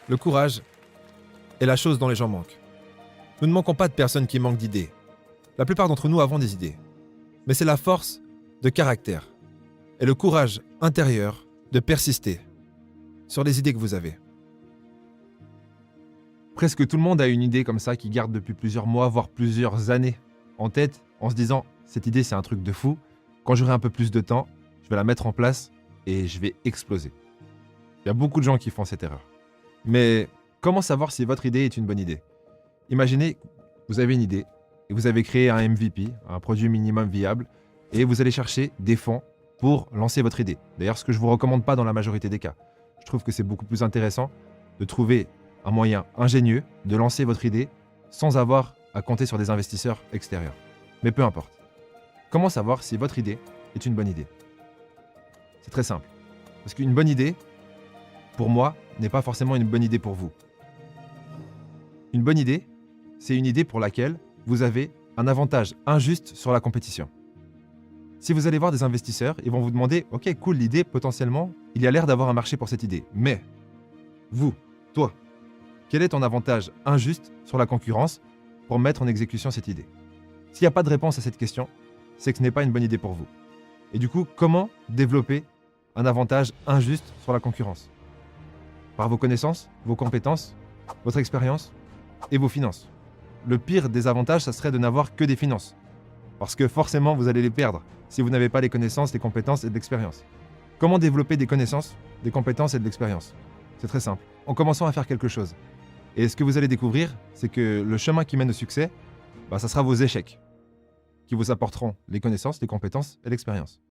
Le courage est la chose dont les gens manquent. Nous ne manquons pas de personnes qui manquent d'idées. La plupart d'entre nous avons des idées. Mais c'est la force de caractère et le courage intérieur de persister sur les idées que vous avez. Presque tout le monde a une idée comme ça qui garde depuis plusieurs mois, voire plusieurs années en tête, en se disant « cette idée c'est un truc de fou, quand j'aurai un peu plus de temps, je vais la mettre en place et je vais exploser ». Il y a beaucoup de gens qui font cette erreur. Mais comment savoir si votre idée est une bonne idée? Imaginez, vous avez une idée et vous avez créé un MVP, un produit minimum viable, et vous allez chercher des fonds pour lancer votre idée. D'ailleurs, ce que je ne vous recommande pas dans la majorité des cas. Je trouve que c'est beaucoup plus intéressant de trouver un moyen ingénieux de lancer votre idée sans avoir à compter sur des investisseurs extérieurs. Mais peu importe. Comment savoir si votre idée est une bonne idée? C'est très simple. Parce qu'une bonne idée, pour moi, n'est pas forcément une bonne idée pour vous. Une bonne idée, c'est une idée pour laquelle vous avez un avantage injuste sur la compétition. Si vous allez voir des investisseurs, ils vont vous demander « Ok, cool, l'idée, potentiellement, il y a l'air d'avoir un marché pour cette idée. Mais, vous, toi, quel est ton avantage injuste sur la concurrence pour mettre en exécution cette idée ?» S'il n'y a pas de réponse à cette question, c'est que ce n'est pas une bonne idée pour vous. Et du coup, comment développer un avantage injuste sur la concurrence? Par vos connaissances, vos compétences, votre expérience et vos finances. Le pire des avantages, ça serait de n'avoir que des finances. Parce que forcément, vous allez les perdre si vous n'avez pas les connaissances, les compétences et de l'expérience. Comment développer des connaissances, des compétences et de l'expérience? C'est très simple, en commençant à faire quelque chose. Et ce que vous allez découvrir, c'est que le chemin qui mène au succès, ça sera vos échecs qui vous apporteront les connaissances, les compétences et l'expérience.